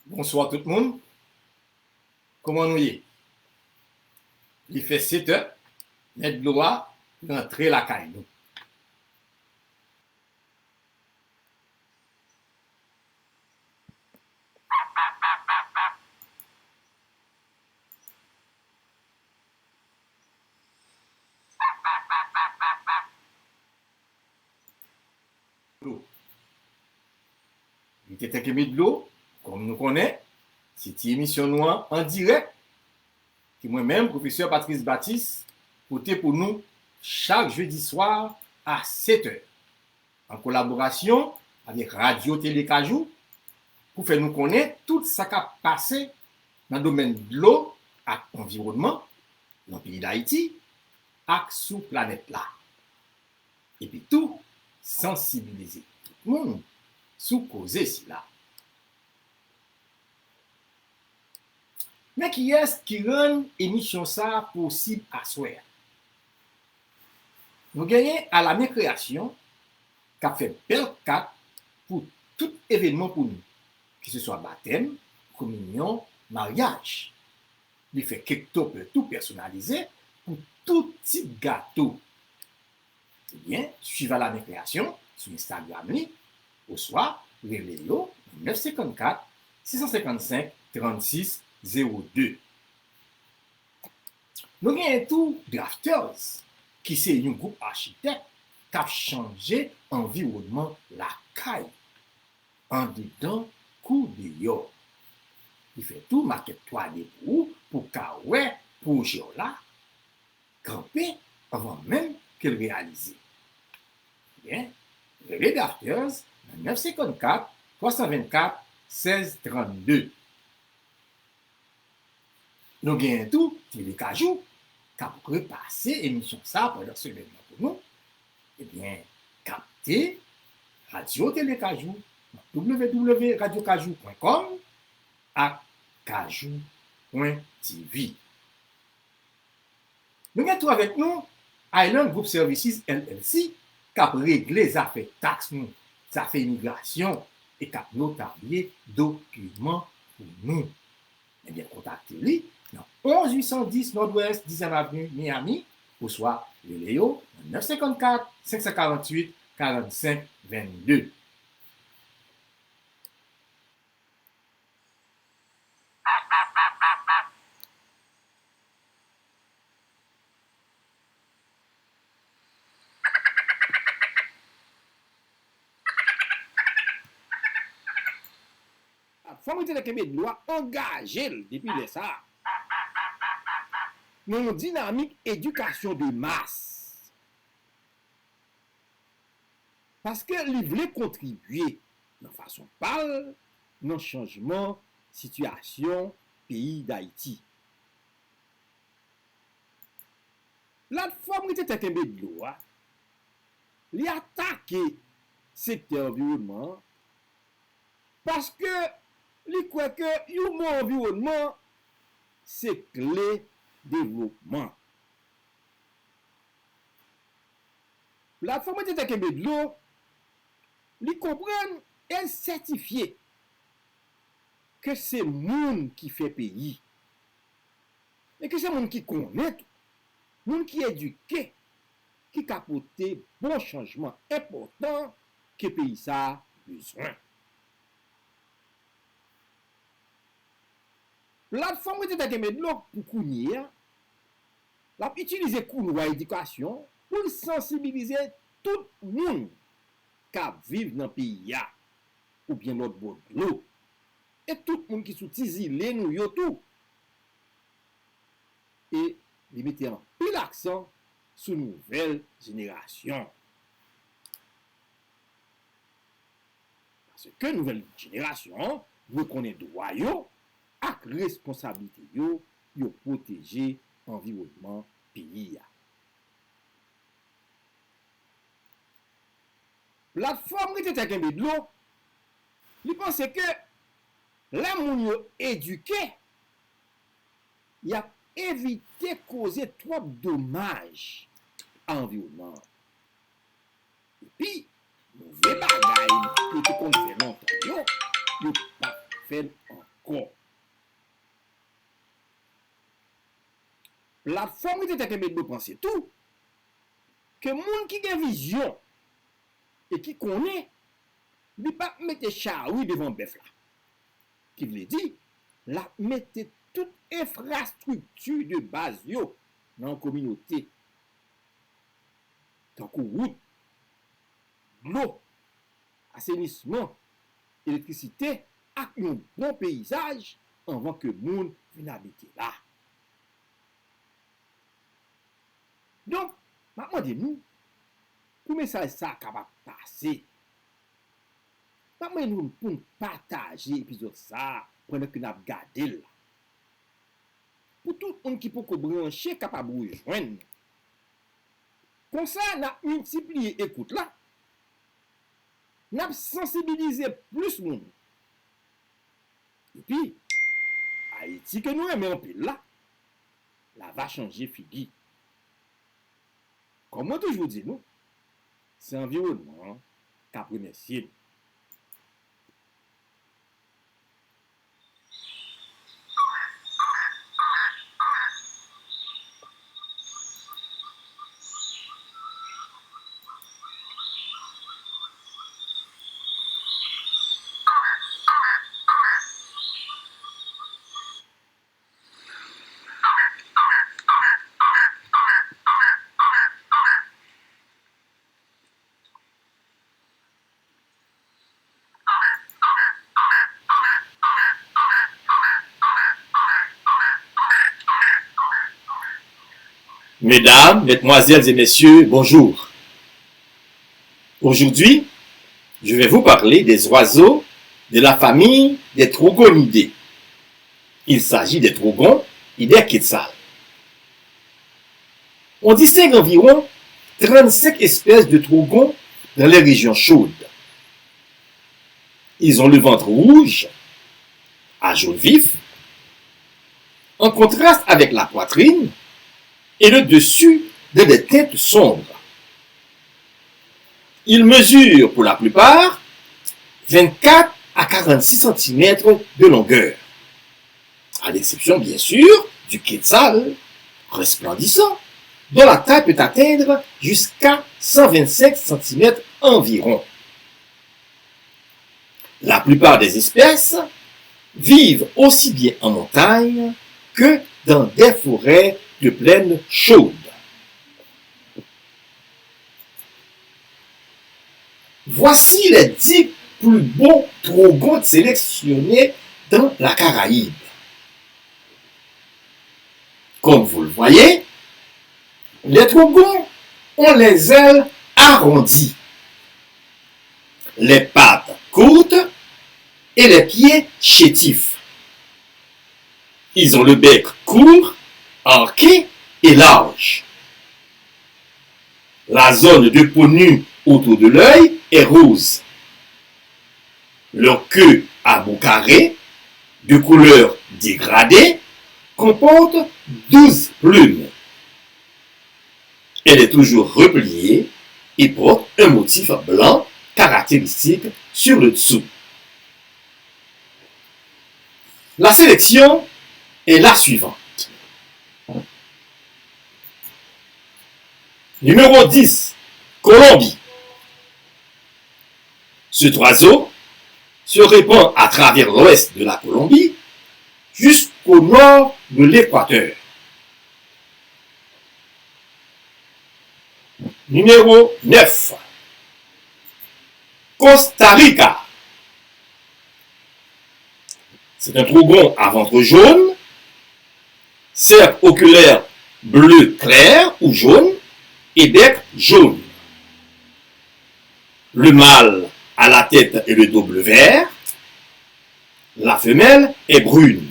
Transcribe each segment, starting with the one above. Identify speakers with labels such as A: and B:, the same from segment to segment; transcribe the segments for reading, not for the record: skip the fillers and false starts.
A: Bonsoir tout le monde. Comment nous y est? Il fait 7 heures. Net gloire rentrer la caille nous. Il était de l'eau, comme nous connaissons, c'est une émission noire en direct que moi-même, professeur Patrice Baptiste, porté pour nous chaque jeudi soir à 7 heures, en collaboration avec Radio Télé Cajou, pour faire nous connaître tout ce qui a passé dans le domaine de l'eau et de l'environnement dans le pays d'Haïti et sous la planète là. Et puis tout, sensibiliser tout le monde sous causer cela. Mais qui est-ce qui rend l'émission ça possible à soi? Nous gagnons à la même création qui a fait belle carte pour tout événement pour nous, que ce soit baptême, communion, mariage. Il fait quelque tout personnalisé pour tout type gâteau. Eh bien, suivez la même création sur Instagram, au soir, Réveillon 954 655 36 02. Nous avons tout Drafters, qui c'est un groupe architecte qui a changé l'environnement la caille. En dedans, coup de yo. Il fait tout maquette 3D pour Kawe, pour Jola, camper avant même qu'elle réalise. Bien, les Drafters 954 324 16 32. Nous avons tout Télé Cajou qui a repassé l'émission ça pendant ce événement pour nous. Eh bien, captez Radio Télé Cajou, www.radiocajou.com et cajou.tv. Nous avons tout avec nous Island Group Services LLC qui a réglé les affaires taxes, les affaires immigration et qui a notarié documents pour nous. Eh bien, contactez-les dans 11 810 Nord-Ouest 10e Avenue, Miami, ou soit le Léo 954 548 45 22. Faut dire que nous doit engager depuis ça. Nous une dynamique éducation de masse. Parce que ils voulaient contribuer de façon parle dans le changement situation pays d'Haïti. La forme était de l'eau, il attaqué secteur environnement parce que il croit que le bon environnement c'est clé développement. La forme de l'eau, ils comprennent et certifier que c'est monde qui fait pays. Et que c'est monde qui connaît, monde qui éduqué, qui capote bon changement important que pays ça a besoin. Plateforme de l'eau pour Kounia, l'a utilisé Kounoua éducation pour sensibiliser tout le monde qui vit dans le pays ou bien l'autre bord de l'eau.
B: et tout le monde qui sous les nous yo tout. Et il mettait un pile accent sur nouvelle génération. Parce que nouvelle génération, vous connaissez droit yo, ak responsabilité yo protéger environnement pays. Plateforme qui était avec de l'eau, il pensait que les gens éduqués, il a évité de causer trop de dommages à l'environnement. Et puis, mauvais bagaille qui était qu'on fait longtemps, il n'a pas fait encore. Plateforme qui était avec de l'eau pensait tout, que les gens qui ont vision et qui connaît, ne pas mettre chaoui devant bœuf là. Qui veut dire, la mettez toute infrastructure de base yo dans la communauté. Tant que route, l'eau, assainissement, électricité, avec un bon paysage avant que le monde vienne habiter là. Donc, maintenant, dis-nous, pour message ça capable de passer. Maintenant, nous pour partager l'épisode ça pendant que nous avons gardé là. Pour tout le monde qui peut brancher, capable de rejoindre. Comme ça, nous avons multiplié écoute là. Nous avons sensibilisé plus de monde. Et puis, Haïti que nous aimons en pile là, la va changer figure. Comme moi toujours dis nous, c'est l'environnement qui a pris ciel.
C: Mesdames, mesdemoiselles et messieurs, bonjour. Aujourd'hui, je vais vous parler des oiseaux de la famille des Trogonidés. Il s'agit des trogons et des quetzals. On distingue environ 35 espèces de trogons dans les régions chaudes. Ils ont le ventre rouge, à jaune vif, en contraste avec la poitrine et le dessus de des teintes sombres. Ils mesurent pour la plupart 24 à 46 cm de longueur, à l'exception bien sûr du quetzal resplendissant, dont la taille peut atteindre jusqu'à 125 cm environ. La plupart des espèces vivent aussi bien en montagne que dans des forêts de plaine chaude. Voici les 10 plus beaux trogons sélectionnés dans la Caraïbe. Comme vous le voyez, les trogons ont les ailes arrondies, les pattes courtes et les pieds chétifs. Ils ont le bec court, arqué et large. La zone de peau nue autour de l'œil est rose. Leur queue à bout carré, de couleur dégradée, comporte 12 plumes. Elle est toujours repliée et porte un motif blanc caractéristique sur le dessous. La sélection est la suivante. Numéro 10, Colombie. Cet oiseau se répand à travers l'ouest de la Colombie jusqu'au nord de l'équateur. Numéro 9, Costa Rica. C'est un trougon à ventre jaune, cercle oculaire bleu clair ou jaune et bec jaune. Le mâle a la tête et le dos bleu vert. La femelle est brune.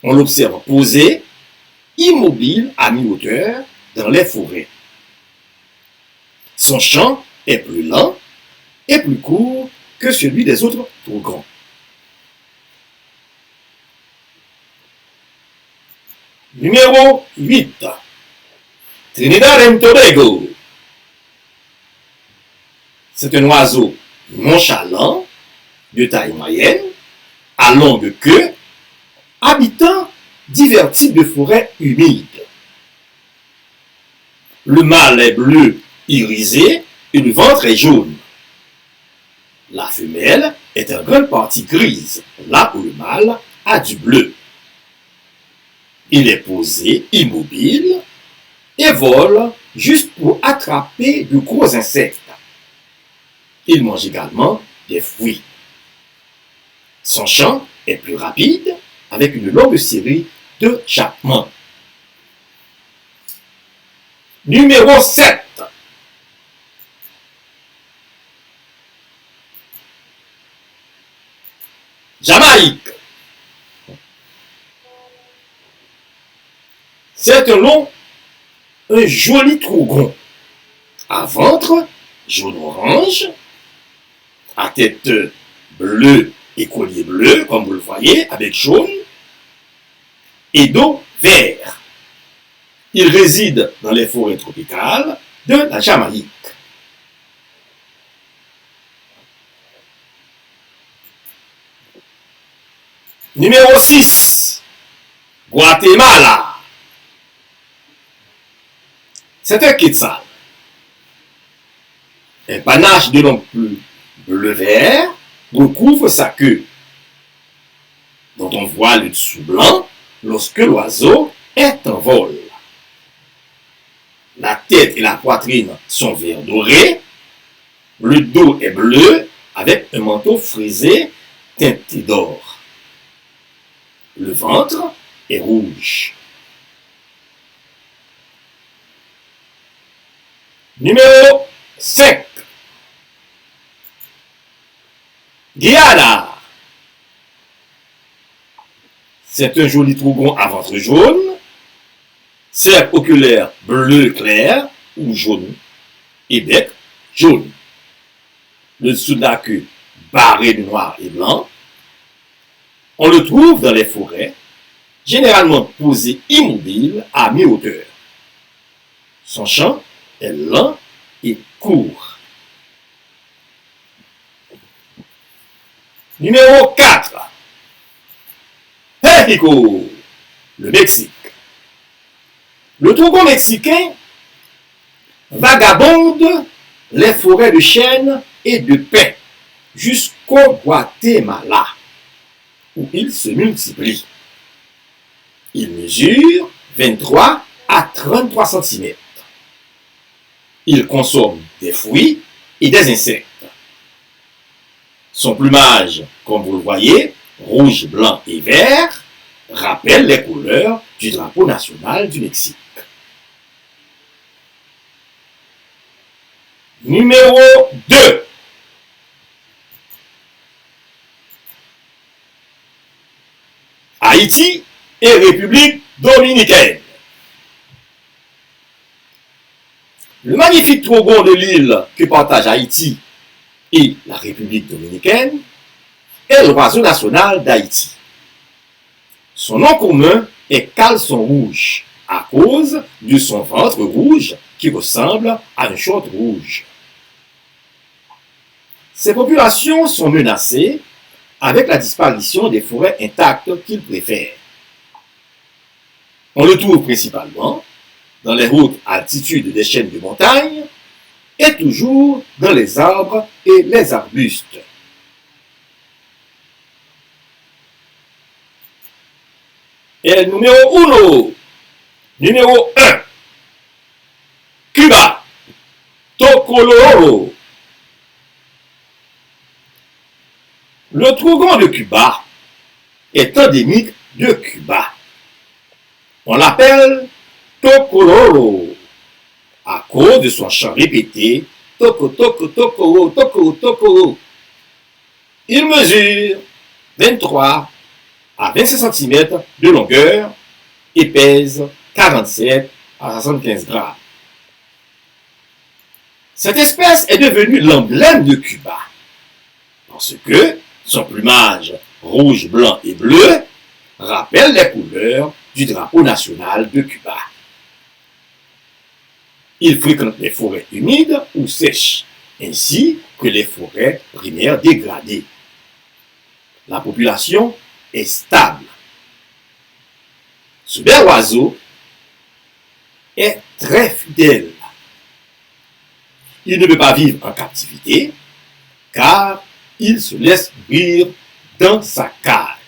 C: On l'observe posé, immobile à mi-hauteur dans les forêts. Son chant est plus lent et plus court que celui des autres trougons. Numéro 8. Trinidad and Tobago. C'est un oiseau nonchalant, de taille moyenne, à longue queue, habitant divers types de forêts humides. Le mâle est bleu irisé et le ventre est jaune. La femelle est en grande partie grise, là où le mâle a du bleu. Il est posé immobile et vole juste pour attraper de gros insectes. Il mange également des fruits. Son chant est plus rapide avec une longue série de jappements. Numéro 7. Jamaïque. C'est un joli trougon à ventre jaune-orange, à tête bleue et collier bleu, comme vous le voyez, avec jaune, et dos vert. Il réside dans les forêts tropicales de la Jamaïque. Numéro 6. Guatemala. C'est un quetzal. Un panache de longue plume bleu-vert recouvre sa queue, dont on voit le dessous blanc lorsque l'oiseau est en vol. La tête et la poitrine sont vert doré, le dos est bleu avec un manteau frisé teinté d'or. Le ventre est rouge. Numéro 5. Guyana. C'est un joli trougon à ventre jaune, cercle oculaire bleu clair ou jaune et bec jaune. Le dessous de la queue barré de noir et blanc. On le trouve dans les forêts, généralement posé immobile à mi-hauteur. Son chant est lent et court. Numéro 4. Mexico, le Mexique. Le trougon mexicain vagabonde les forêts de chênes et de pins jusqu'au Guatemala, où il se multiplie. Il mesure 23 à 33 cm. Il consomme des fruits et des insectes. Son plumage, comme vous le voyez, rouge, blanc et vert, rappelle les couleurs du drapeau national du Mexique. Numéro 2. Haïti et République dominicaine. Le magnifique trougon de l'île que partagent Haïti et la République dominicaine est l'oiseau national d'Haïti. Son nom commun est caleçon rouge, à cause de son ventre rouge qui ressemble à une short rouge. Ces populations sont menacées avec la disparition des forêts intactes qu'il préfère. On le trouve principalement dans les hautes altitudes des chaînes de montagne et toujours dans les arbres et les arbustes. Et numéro 1. Cuba. Tocoloro. Le trougon de Cuba est endémique de Cuba. On l'appelle tocororo à cause de son chant répété toco toco tocoro tocoro tocoro. Il mesure 23 à 25 cm de longueur et pèse 47 à 75 grammes. Cette espèce est devenue l'emblème de Cuba parce que son plumage rouge, blanc et bleu rappelle les couleurs du drapeau national de Cuba. Il fréquente les forêts humides ou sèches, ainsi que les forêts primaires dégradées. La population est stable. Ce bel oiseau est très fidèle. Il ne peut pas vivre en captivité car il se laisse nourrir dans sa cage.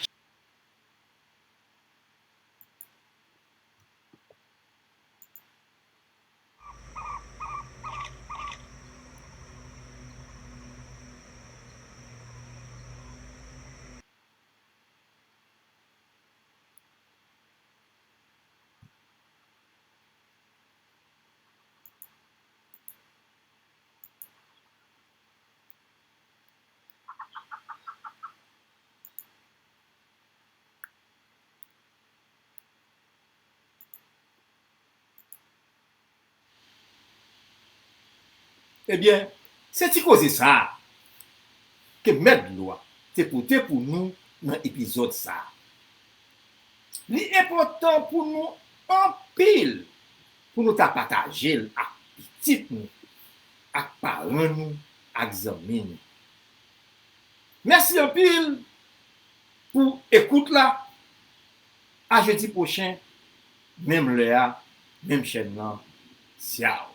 A: Eh bien, c'est cause ça que mettre loi, c'est pour nous dans l'épisode ça. L'important pour nous en pile, pour nous partager avec petit nous, avec parents nous, avec amis nous. Merci en pile pour écoute là. À jeudi prochain, même Léa, même chaîne là. Ciao.